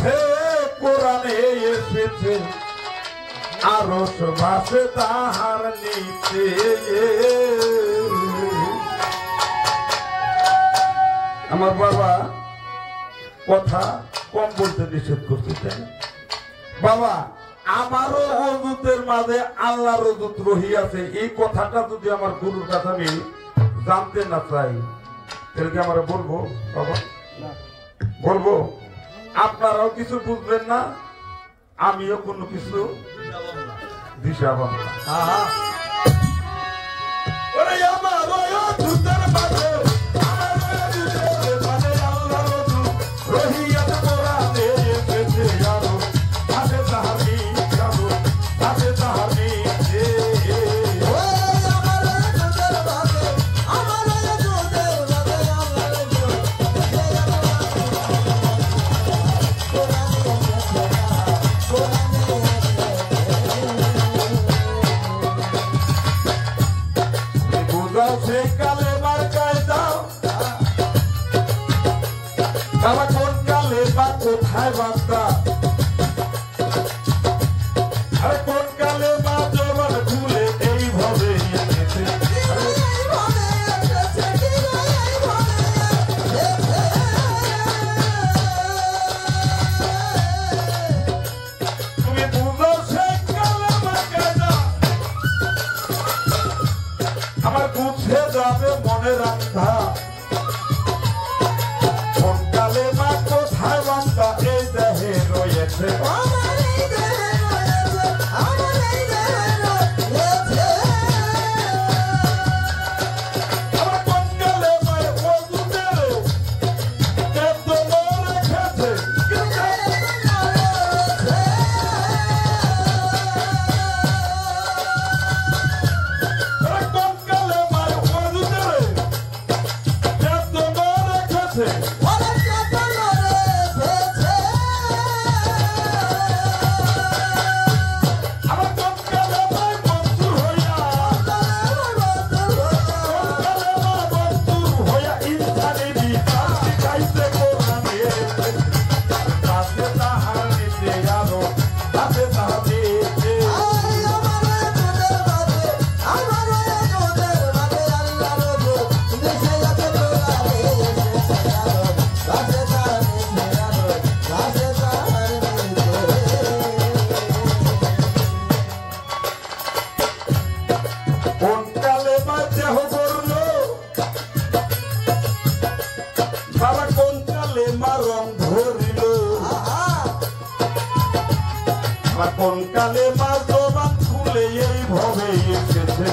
আছে কোরআনে এসেছে আরশ ভাসে তাহার নিচে। আমার বাবা কথা কম বলতে নিষেধ করতে চাই। বাবা আমারও অজুতের মাঝে আল্লাহর অজুত রহিয়াছে, এই কথাটা যদি আমার গুরুর কাছে আমি জানতে না চাই তাহলে কি আমার বলবো? বাবা বলবো, আপনারাও কিছু বুঝবেন না, আমিও কোনো কিছু দিশা পাবো না। বাবা কোন কালে বা কোথায় বার্তা, আরে কোন কালে বা জবান খুলে এইভাবে তুমি বুঝো সে কালে বা কায়দা আমার বুঝে যাবে মনে রাখা। এই দেহে রয়েছে কোন কালে মা জবান খুলে এইভাবে এসেছে।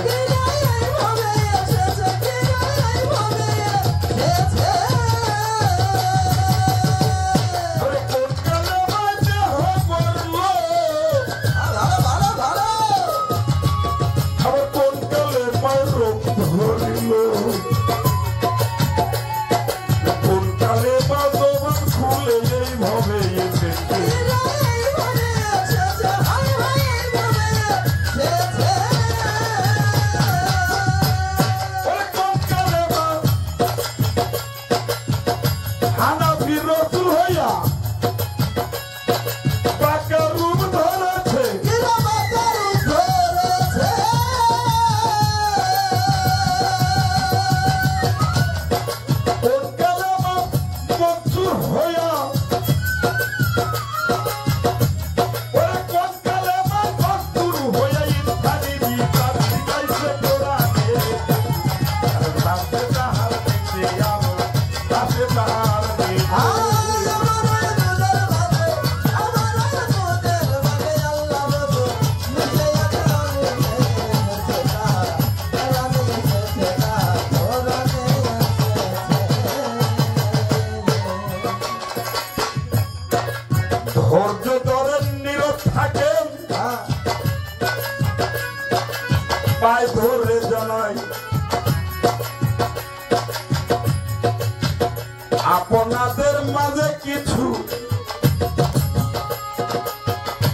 আপনাদের মাঝে কিছু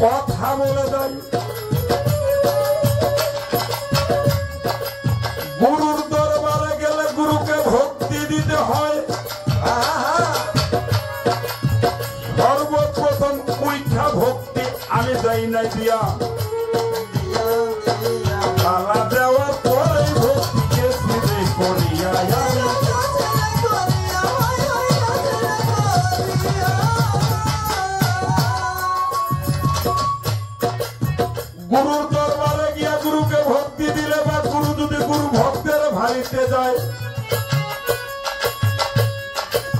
কথা বলে যাই। গুরুর দরবারে গেলে গুরুকে ভক্তি দিতে হয়। সর্বপ্রথম কেটে যায়।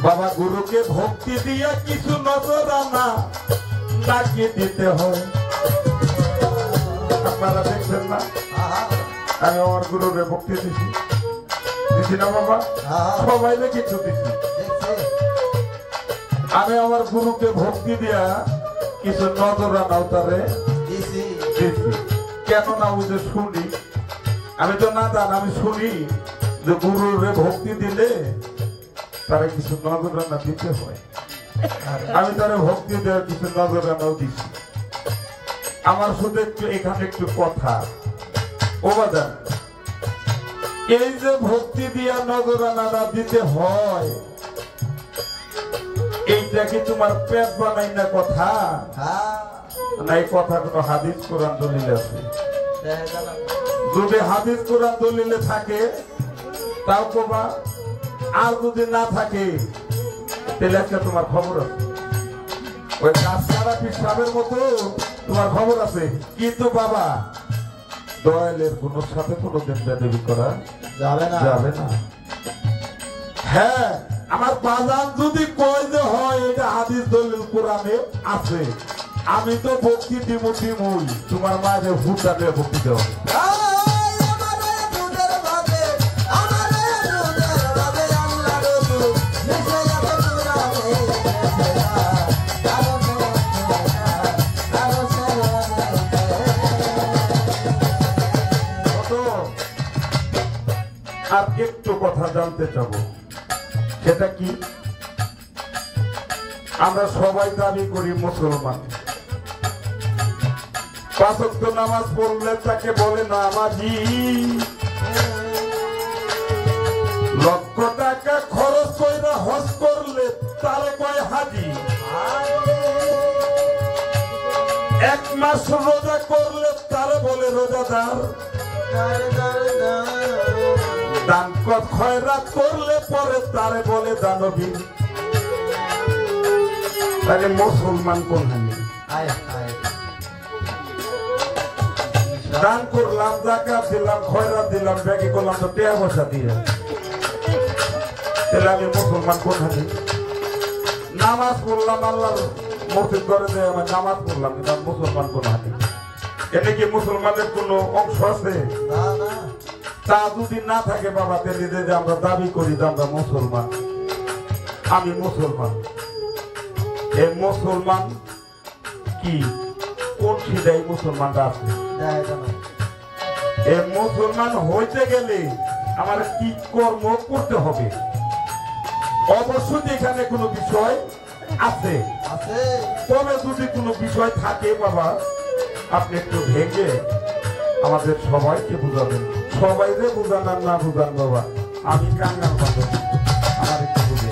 বাবা গুরুকে ভক্তি দিয়া কিছু নজরানা লাগিয়ে দিতে হয়। আপনারা দেখছেন না আমি আমার গুরুরে ভক্তি দিছি দিছি না বাবা? সবাই কিছু দিছি। আমি আমার গুরুকে ভক্তি দিয়া কিছু নজরানাও তারে দিছি। কেন না বুঝে শুনি, আমি তো না জান, আমি শুনি যে গুরুরে ভক্তি দিলে তারা কিছু নজরানা দিতে হয়। আমি তারা ভক্তি দেওয়ার কিছু নজরানাও দিছি। আমার শুধু একটু এখানে একটু কথা ও বাজান, এই যে ভক্তি দিয়া নজরানাটা দিতে হয়, এইটা কি তোমার পেট বানাই না কথা? না, এই কথা কোনো হাদিস কোরআন দলিল আছে? যদি হাদিস কোরআন দলিলে থাকে তাও কবা, আর যদি না থাকে তাহলে একটা তোমার খবর আছে, ওই কাছাড়া পিসাবের মতো তোমার খবর আছে। কিন্তু বাবা দয়ালের কোন সাথে কোনোদিন বেদবি করা যাবে না। হ্যাঁ, আমার বাজান যদি কয় যে হয় এটা হাদিস দলিল কোরআনে আছে, আমি তো ভক্তি দিমুই, তোমার মায়ের হুটাতে ভক্তি দেওয়া। আর একটু কথা জানতে চাবো, সেটা কি? আমরা সবাই দাবি করি মুসলমান, পাঁচ ওয়াক্ত নামাজ পড়লে তাকে বলে নামাজি, লক্ষ টাকা খরচ করে হজ করলে তারে কয় হাজি, এক মাস রোজা করলে তারে বলে রোজাদার, দান খয়রাত করলে পরে তারে বলে দানবী। তাহলে মুসলমান কোন? দান করলাম, যাকাত দিলাম, খয়রাত দিলাম, ব্যাগি করলাম তো টাকা পয়সা দিয়ে, তাহলে আমি মুসলমান কোন? নামাজ পড়লাম, আল্লাহর মসজিদ করে দেয়, আমি নামাজ পড়লাম, কিন্তু মুসলমান কোন? এতে কি মুসলমানের কোন অংশ আছে? তা যদি না থাকে বাবা, তাহলে যে আমরা দাবি করি যে আমরা মুসলমান, আমি মুসলমান, এই মুসলমান কি কোন সিধাই মুসলমানটা আছে? এই মুসলমান হইতে গেলে আমার কি কর্ম করতে হবে? অবশ্যই এখানে কোনো বিষয় আছে, তবে যদি কোনো বিষয় থাকে বাবা, আপনি একটু ভেঙে আমাদের সবাইকে বুঝাবেন। সবাই যে বুঝান আর না বুঝান বাবা, আমি কাঙ্গাল পাবো, আমার একটু বুঝে।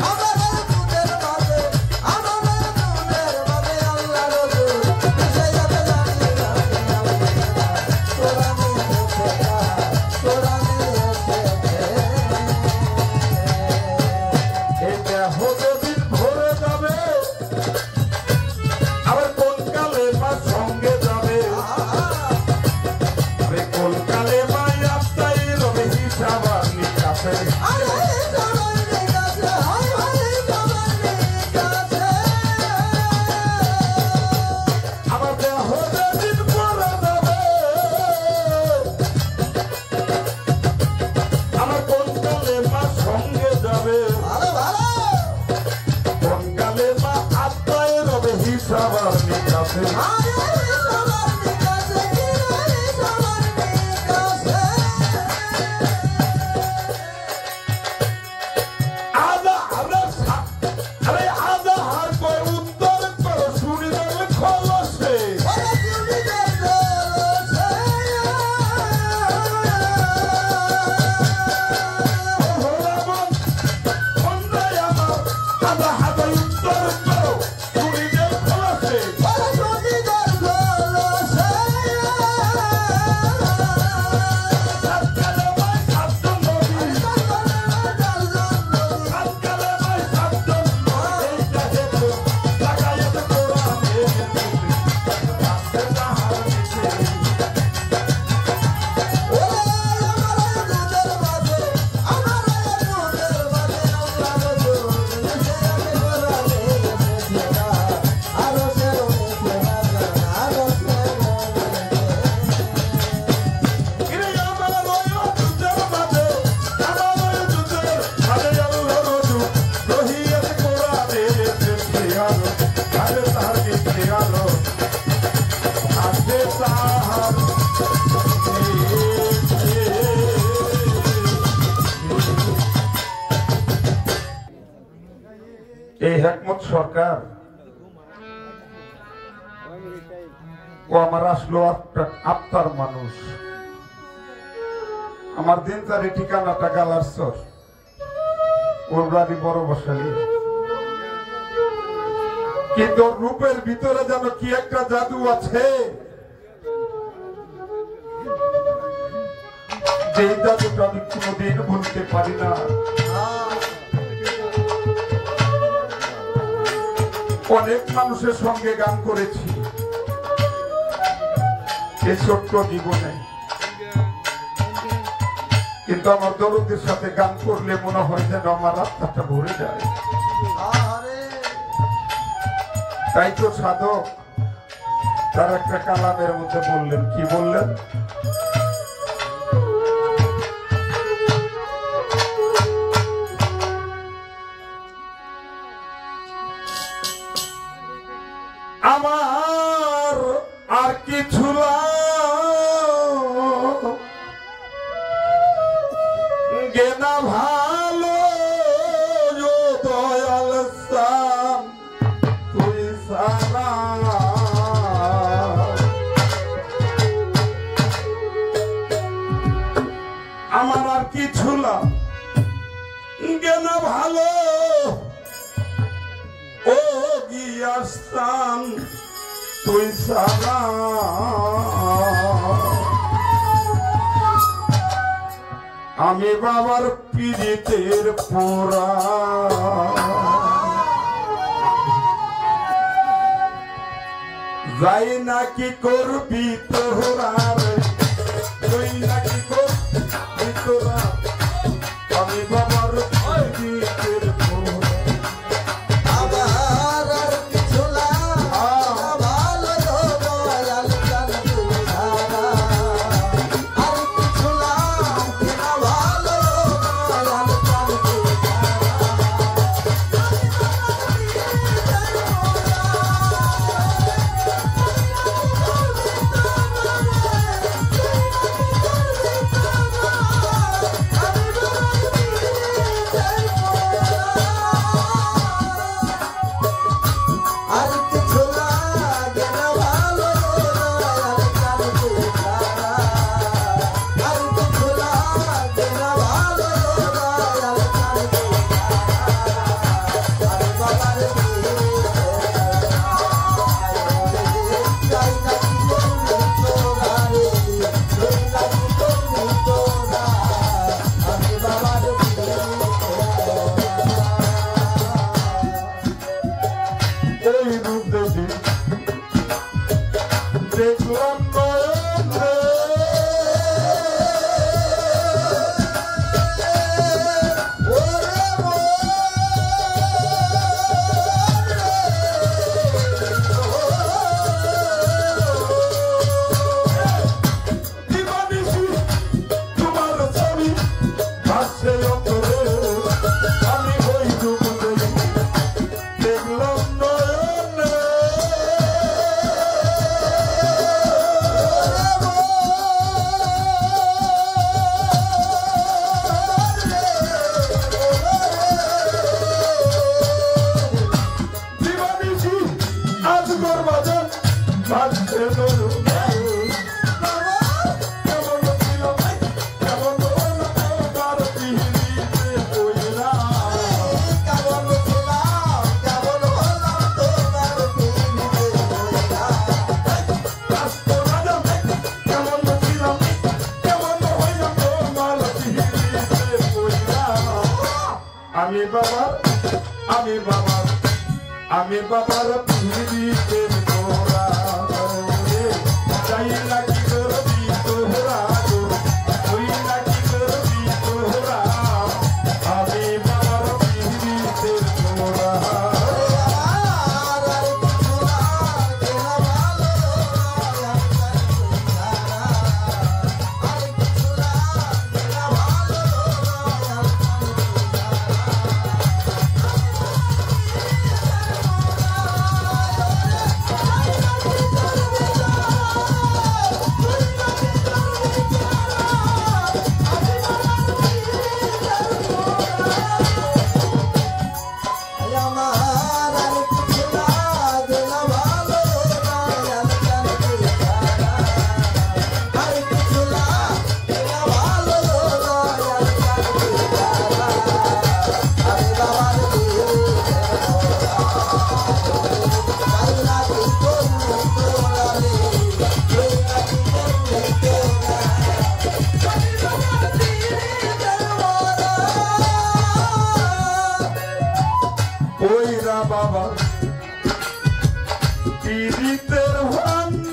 এই হেকমত সরকার ও আমার আসলো আত্মার মানুষ। আমার দিন তার ঠিকানাটা গালারচর, ওর বাড়ি বড় বসালি, কিন্তু রূপের ভিতরে যেন কি একটা জাদু আছে, যে জাদুটা আমি কোনোদিন ভুলতে পারি না। অনেক মানুষের সঙ্গে গান করেছি এই ছোট্ট জীবনে, কিন্তু আমার দরদের সাথে গান করলে মনে হয় যেন আমার রাস্তাটা ভরে যায়। তাই তো সাধক তার একটা কালামের মধ্যে বললেন, কি বললেন? আমার আর কিছু গেনা ভালো দয়াল সাম তুই সারা, আমার আর কিছু গেনা ভালো ও গিয়াস্তান তুই সারা, আমি বাবার পীড়িতের পোড়া, যাই নাকি করবি তোরার, তুই নাকি করবি তোরা, আমি বাবার পীড়িতের পোড়া। আমি বাবার পীড়িতের পোড়া, যাই নাকি করবি তোরা, তুই নাকি করবি তোরা, আমি বাবার পীড়িতের পোড়া। বাবা পীড়িতের ভান্ডার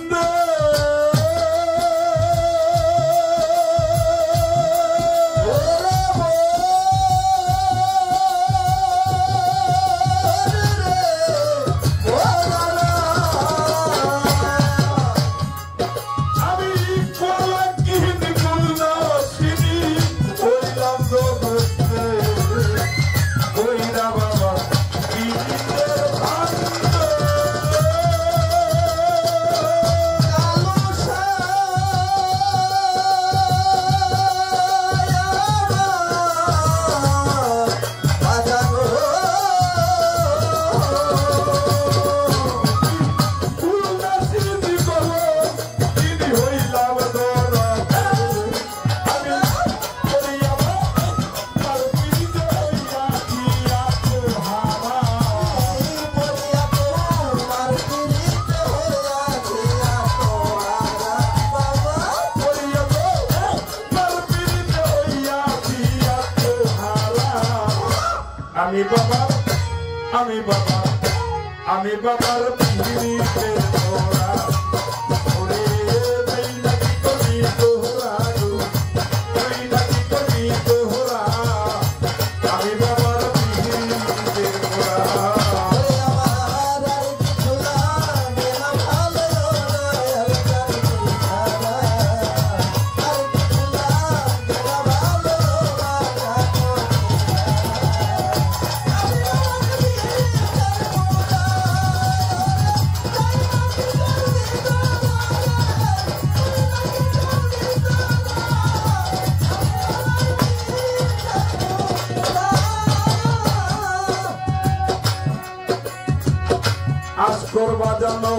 আমি বাবার পীড়িতে তোরা ওরে তুই নাকি কবি তোরা তুই নাকি কবি তোরা আমি বাবার পীড়িতে তোরা আজকর বাজানো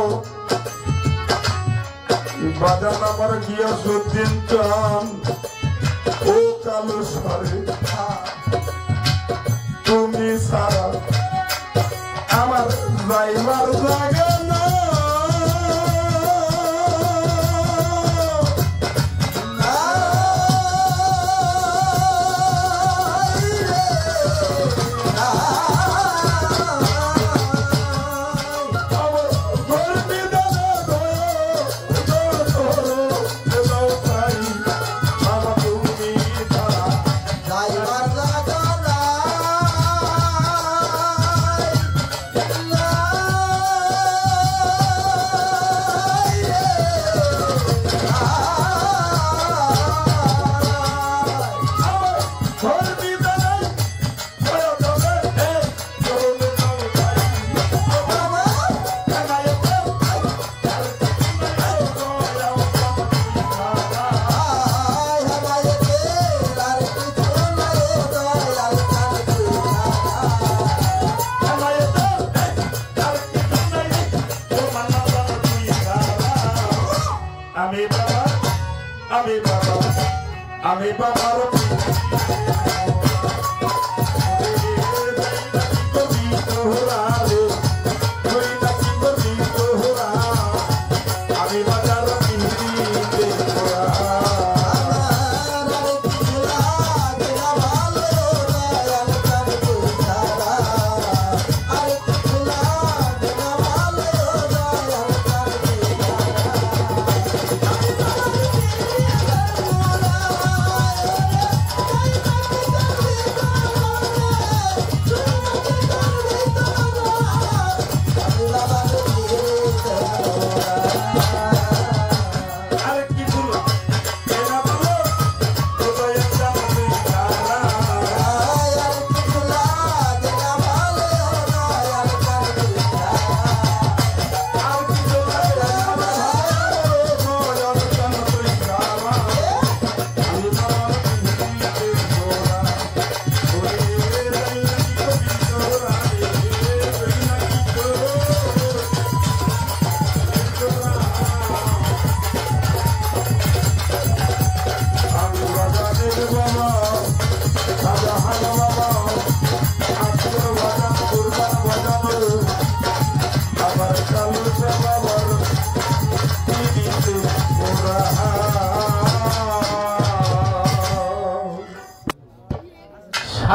বাজান আমার গিয়াসুদ্দিন চান ও কালো সরে তুমি সারা আমার যাইবার জায়গা না আমি বাবার আমি বাজার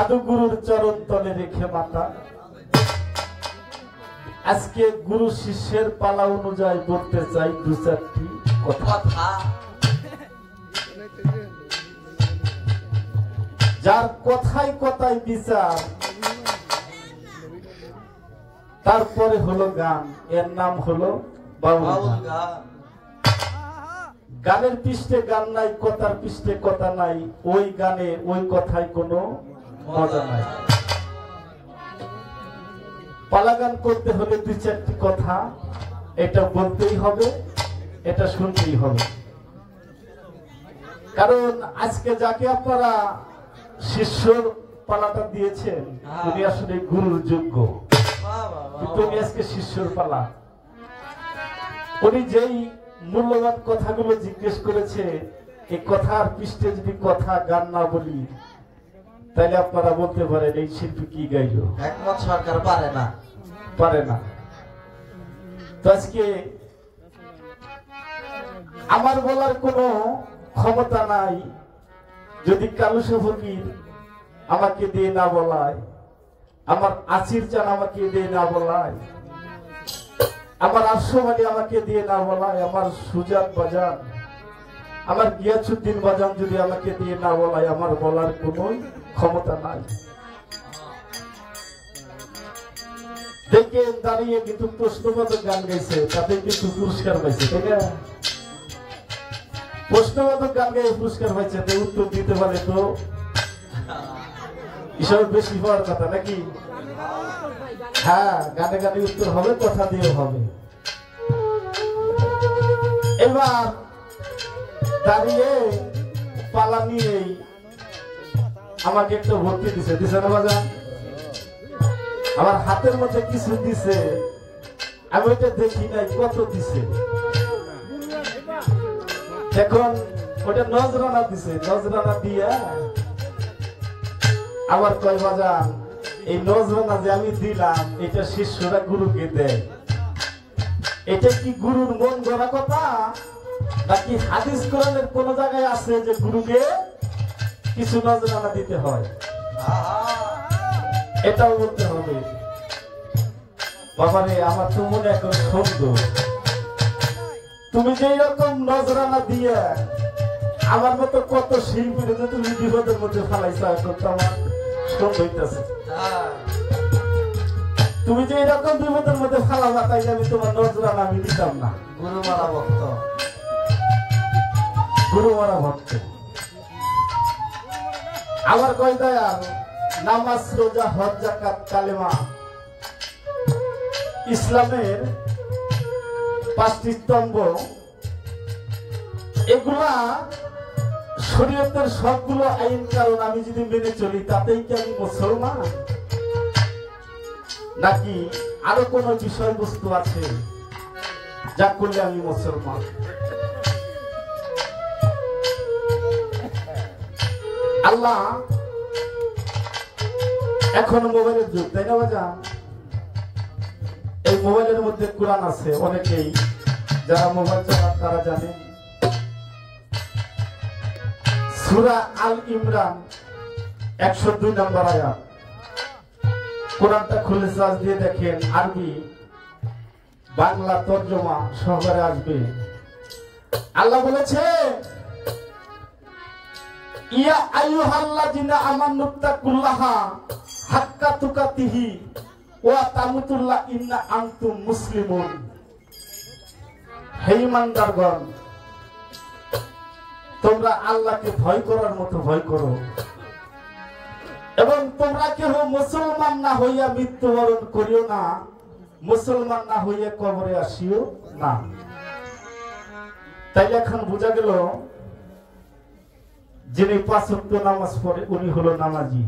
সাধুগুরুর চরণ তলে রেখে মাতা আজকে গুরু শিষ্যের পালা অনুযায়ী বলতে চাই দু চারটি কথা। যার কথায় কথায় বিচার, তারপরে হলো গান, এর নাম হলো বাউল গান। গানের পৃষ্ঠে গান নাই, কথার পৃষ্ঠে কথা নাই, ওই গানে ওই কথায় কোনো মজা নাই। পালা গান করতে হলে দুই চারটি কথা, এটা বলতেই হবে, এটা শুনতেই হবে। কারণ আজকে যাকে আপনারা শিষ্যর পালাটা দিয়েছেন উনি আসলে গুরুর যোগ্য, কিন্তু উনি আজকে শিষ্যর পালা। উনি যেই মূল্যবান কথাগুলো জিজ্ঞেস করেছে, এই কথার পৃষ্ঠে যদি কথা গান না বলি তাহলে আপনারা বলতে পারেন এই শিল্পী কি গাইল। একমত সরকার পারে না, পারে না। তো আজকে আমার বলার কোনো ক্ষমতা নাই যদি কালুসা ফকির আমাকে দিয়ে না বলায়, আমার আসির চান আমাকে দিয়ে না বলায়, আমার আশরাফ আমাকে দিয়ে না বলায়, আমার সুজাত বাজান, আমার গিয়াসউদ্দিন বাজান যদি আমাকে দিয়ে না বলায়, আমার বলার কোনো ক্ষমতা নাই। দেখে দাঁড়িয়ে কিন্তু প্রশ্নবোধক গান গাইছে, তাদের কিন্তু পুরস্কার পাইছে, তাই না? প্রশ্নবোধক গান গাইয়ে পুরস্কার পাইছে, তো উত্তর দিতে পারে তো এসব বেশি হওয়ার কথা নাকি? হ্যাঁ, গানে গানে উত্তর হবে, কথা দিয়ে হবে। এবার দাঁড়িয়ে পালা নিয়েই আমাকে একটা ভর্তি দিছে না বাজান? আমার হাতের মধ্যে কিছু দিছে, আমি ওইটা দেখি নাই কত দিছে। এখন ওটা নজরানা দিছে, নজরানা দিয়া আমার কয় বাজান এই নজরানা যে আমি দিলাম এটা শিষ্যরা গুরুকে দেয়, এটা কি গুরুর মন গড়া কথা নাকি হাদিস কোরআনের কোন জায়গায় আছে যে গুরুকে কিছু নজরানা দিতে হয়? এটাও বলতে হবে। বাবারে আমার তো মনে এখন সুন্দর, তুমি যেই রকম নজরানা দিয়ে আমার মতো কত শিল্পীর যে তুমি বিপদের মধ্যে ফেলাইছো, এখন তো আমার সুন্দর হইতেছে। তুমি যে এরকম বিপদের মধ্যে ফেলাবা তাই আমি তোমার নজরানা আমি দিতাম না। গুরু মারা ভক্ত, গুরু মারা ভক্ত। আমার কয় দয়াল, নামাজ, রোজা, হজ, যাকাত, কালেমা ইসলামের 5টি স্তম্ভ, এগুলা শরীয়তের সবগুলো আইন কারণ আমি যদি মেনে চলি তাতেই কি আমি মুসলমান, নাকি আরো কোন বিষয়বস্তু আছে যা করলে আমি মুসলমান? আল্লাহ এখন মোবাইলের যুগ, তাই না বাজান? এই মোবাইলের মধ্যে কোরআন আছে, অনেকেই যারা মোবাইল চালান তারা জানে। সূরা আল ইমরান 102 নম্বর আয়াত। কোরআনটা খুলে সার্চ দিয়ে দেখেন, আরবি বাংলা তরজমা সহকারে আসবে। আল্লাহ বলেছে, ইয়া আইয়ুহাল্লাযিনা আমানুত্তাকুল্লাহা হাক্কা তুকাতিহি ওয়া তামুতুল্লা ইন্না আনতুম মুসলিমুন। হে ঈমানদারগণ, তোমরা আল্লাহকে ভয় করার মতো ভয় করো এবং তোমরা কেহ মুসলমান না হইয়া মৃত্যুবরণ করিও না, মুসলমান না হইয়া কবরে আসিও না। তাই এখন বোঝা গেল যিনি 5 ওয়াক্ত নামাজ পড়ে উনি হলো নামাজি,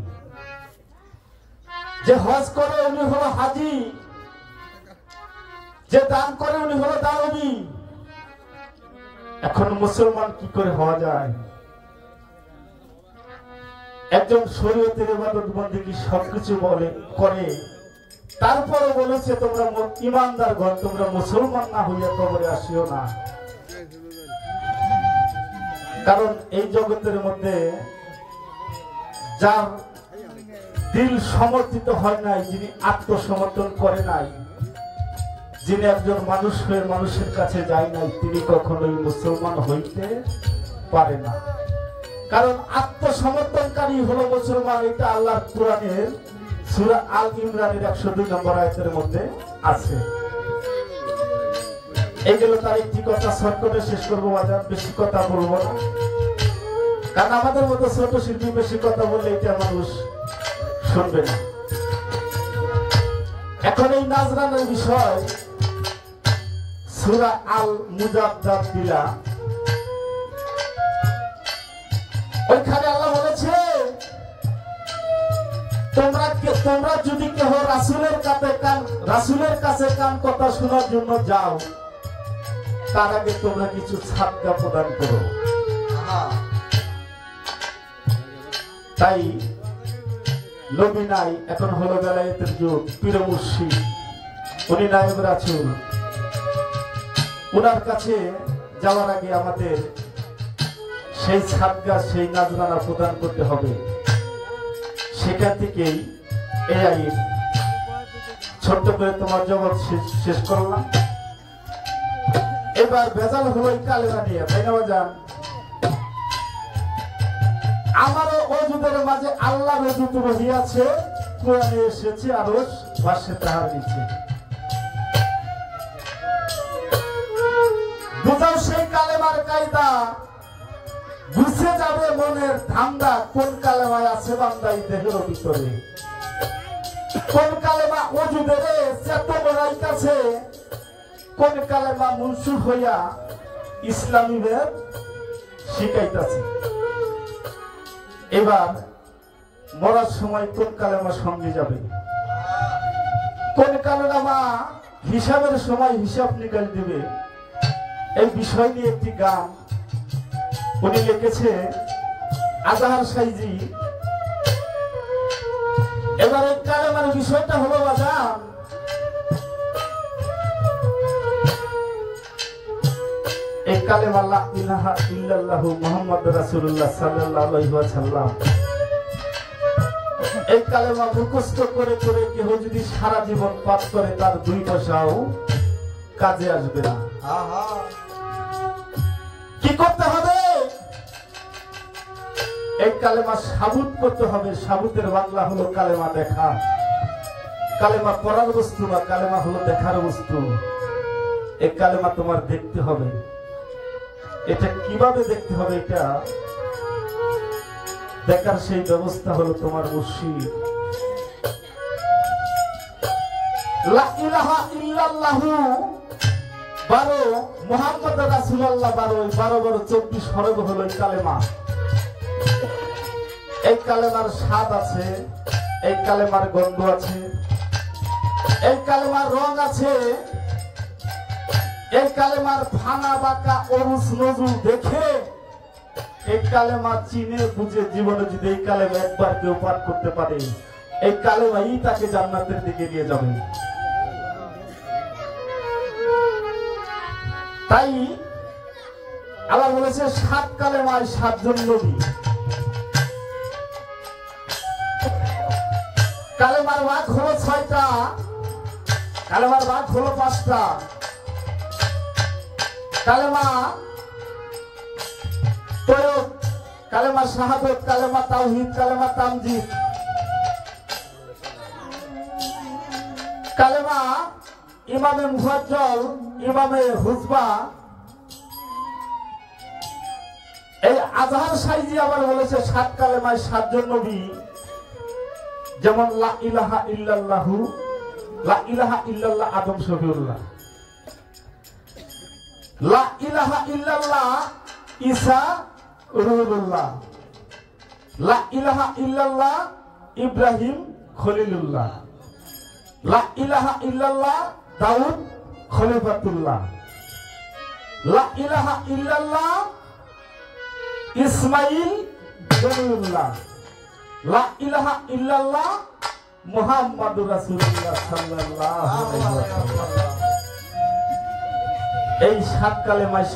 যে হজ করে উনি হলো হাজি, যে দান করে উনি হলো দানবী। এখন মুসলমান কি করে হওয়া যায়? একজন শরীয়তের ইবাদত বন্দেগী সবকিছু বলে করে, তারপরে বলেছে তোমরা ঈমানদারগণ তোমরা মুসলমান না হইয়া কবরে আসিও না। কারণ এই জগতের মধ্যে যার দিল সমর্থিত হয় নাই, যিনি আত্মসমর্পণ করে নাই, যিনি একজন মানুষ হয়ে মানুষের কাছে যায় নাই, তিনি কখনোই মুসলমান হইতে পারে না। কারণ আত্মসমর্পণকারী হলো মুসলমান। এটা আল্লাহর কোরআনের সূরা আল ইমরানের 102 নম্বর আয়াতের মধ্যে আছে। এইগুলো তার একটি কথা শর্টকাটে শেষ করবো, বাজার বেশি কথা বলবো না, কারণ আমাদের মতো ছোট শিল্পী বেশি কথা বললে এটা মানুষ শুনবে না। এখন এই নাজরানের বিষয় সূরা আল মুজাদ্দাদিলা, ওইখানে আল্লাহ বলেছে তোমরা যদি কেহ রাসূলের কাছে কান কথা শোনার জন্য যাও, তার আগে তোমরা কিছু সাদকা প্রদান করো। তাই নবী নাই, এখন হলো বেলায়েতের যুগ, পীর মুর্শিদ, উনি নায়েব রাসূল। ওনার কাছে যাওয়ার আগে আমাদের সেই সাদকা, সেই নাজরানা প্রদান করতে হবে। সেখান থেকেই এই আইন ছোট্ট করে তোমার জবাব শেষ করলাম। এবার ভেজাল হলো এই কালেমা নিয়ে, তাই না বাজান? আমারও ওজুদের মাঝে আল্লাহর ওজুদ রহিয়াছে, কোরআনে এসেছে আরশ ভাষ্যে তাহার নিচে। বুঝাও সেই কালেমার কায়দা, বুঝে যাবে মনের ধান্দা, কোন কালেমায় আছে বান্দাই দেহের ভিতরে, কোন কালেমা ওজুদের চেতনার কাছে, কোন কালেমা মুনসুখ হইয়া ইসলামী বেদ শিখাইতেছে। এবার মরার সময় কোন কালেমা সঙ্গে যাবে, কোন কালেমা হিসাবের সময় হিসাব নিকাশ দিবে, এই বিষয় নিয়ে একটি গান উনি লিখেছে আজহার সাইজি। এবার এই কালেমার বিষয়টা হলো বাজান, এই কালেমা লা ইলাহা ইল্লাল্লাহু মুহাম্মাদুর রাসূলুল্লাহ সাল্লাল্লাহু আলাইহি ওয়াসাল্লাম, এই কালেমা মুখস্থ করে করে কেউ যদি সারা জীবন পাঠ করে, তার 2 পয়সাও কাজে আসবে না। কি করতে হবে? এই কালেমা সাবুত করতে হবে। সাবুতের বাংলা হলো কালেমা দেখা। কালেমা পড়ার বস্তু না, কালেমা হলো দেখার বস্তু। এই কালেমা তোমার দেখতে হবে। এটা কিভাবে দেখতে হবে? এটা দেখার সেই ব্যবস্থা হলো তোমার মুর্শিদ। লা ইলাহা ইল্লাল্লাহু 12, মুহাম্মদ রাসূলুল্লাহ 12, 12 24 হরফ হলো এই কালেমা। এই কালেমার স্বাদ আছে, এই কালেমার গন্ধ আছে, এই কালেমার রং আছে, এই কালেমার ফানা বাঁকা অরুস নজুল দেখে এই কালেমা চিনে বুঝে জীবনে যদি এই কালেমা একবার কেউ পাঠ করতে পারে, এই কালেমাই তাকে জান্নাতের দিকে নিয়ে যাবে। তাই আল্লাহ বলেছে 7 কালেমায় 7 জন নবী। কালেমার ভাগ হলো 6টা, কালেমার ভাগ হলো 5টা। কালেমা তয়ব, কালেমা শাহাদত, কালেমা তাওহীদ, কালেমা তামজিদ, কালেমা ইমামে মুফাজ্জল, ইমামে হুজবা। এই আজহার সাইজি আবার বলেছে 7 কালেমায় 7 জন নবী। যেমন লা ইলাহা ইল্লাল্লাহু, লা ইলাহা ইল্লাল্লাহ আদম শফিউল্লাহ, লা ইলাহা ইল্লাল্লাহ ঈসা রুহুল্লাহ, লা ইলাহা ইল্লাল্লাহ ইব্রাহিম খলিলুল্লাহ, লা ইলাহা ইল্লাল্লাহ দাউদ খলিফাতুল্লাহ, লা ইলাহা ইল্লাল্লাহ ইসমাইল জলিলুল্লাহ, লা ইলাহা ইল্লাল্লাহ মুহাম্মাদুর রাসূলুল্লাহ সাল্লাল্লাহু আলাইহি ওয়াসাল্লাম। এই 7 কালেমায়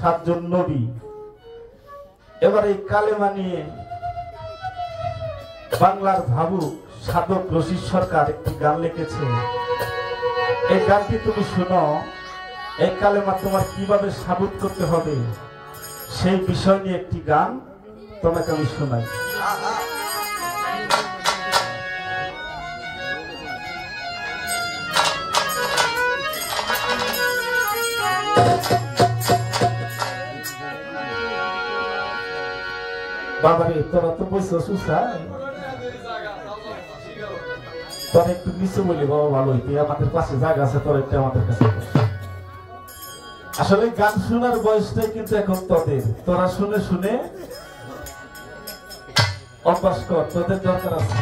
7 জন নবী। এবার এই কালেমা নিয়ে বাংলার ভাবুক সাধক রশিদ সরকার একটি গান লিখেছে। এই গানটি তুমি শোনো, এই কালেমা তোমার কিভাবে সাবুত করতে হবে সেই বিষয় নিয়ে একটি গান তোমাকে আমি শোনাই। বাবারে তোরা তো বসে সুসাই, তোর একটু নিচে বলি বাবা ভালো হইতে, আমাদের পাশে জায়গা আছে, তোর একটা আমাদের কাছে। আসলে গান শোনার বয়সটাই কিন্তু এখন তোদের, তোরা শুনে শুনে অভ্যাস কর, তোদের দরকার আছে।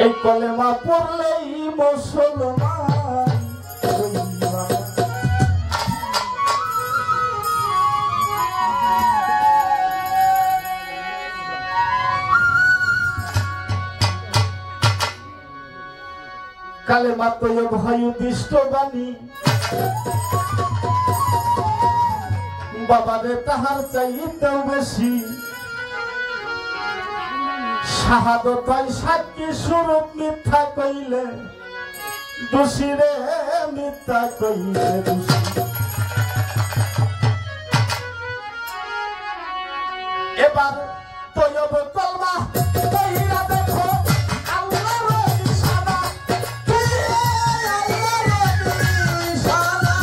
এই কলেমা পড়লেই মুসলমান, কালেমা তৈয়ব হয় উদ্দিষ্ট বাণী, বাবারে তাহার চাইতেও বেশি, শাহাদত হয় সাক্ষী স্বরূপ, মিথ্যা কইলে দোষী রে, মিথ্যা কইলে দোষী। এবার তৈয়ব কলমা কইরা দেখো, আল্লাহর নিশানা, আল্লাহর নিশানা।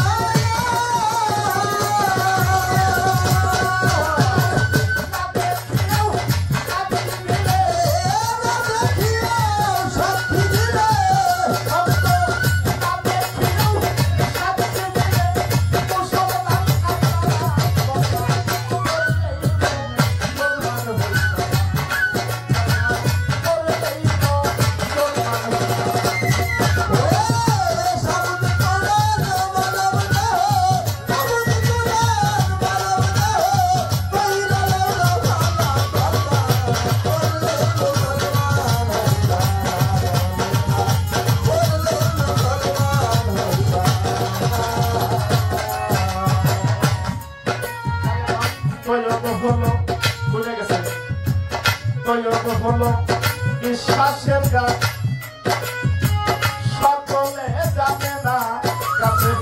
তৈয়ব হলো বিশ্বাসের গাছ, সকলে জানে না, গাছের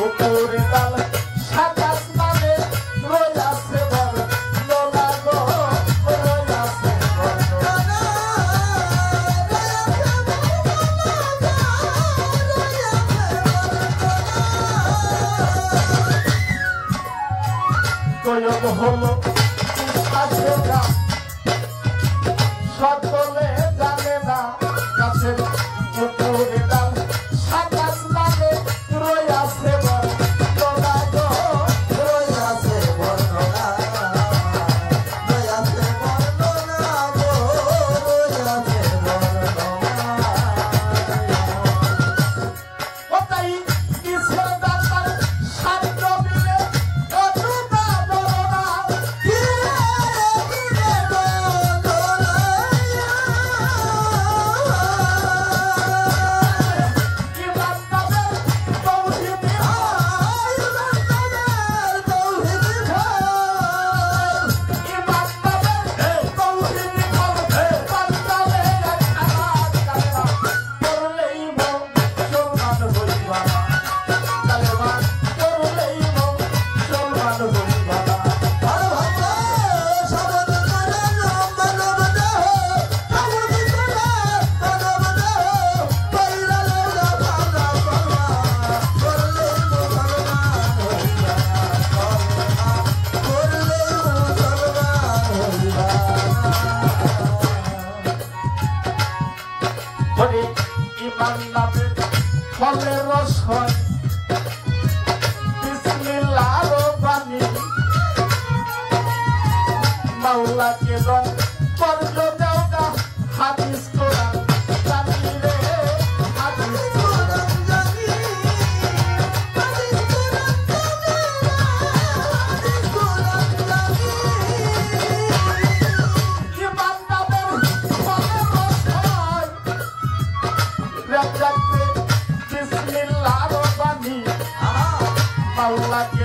উপরে ডাল সাদা স্নানে রইয়াছে বর, লোলা গো রইয়াছে বর। তৈয়ব হলো বিশ্বাসের গাছ, সকলে জানে না, গাছের উপরে ডাল সাদা স্নানে রইয়াছে বর, লোলা গো রইয়াছে বর, লোলা রইয়াছে বর, লোলা গো রইয়াছে বর, লোলা। ওটাই কিসের দাতার সাধ্য মিলে অযুতা দরনা, কি ইমান নামে ফলের রস হয়, বিসমিল্লাহর বাণী, মাওলাকে রং করল দেওয়া হাদিস কোরআন জানি রে হাদিস কোরআন জানি হাদিস কোরআন জানি হাদিস কোরআন জানি ইমান নামের ফলে রসয় রাজাতে বিসমিল্লাহর বাণী মাওলাকে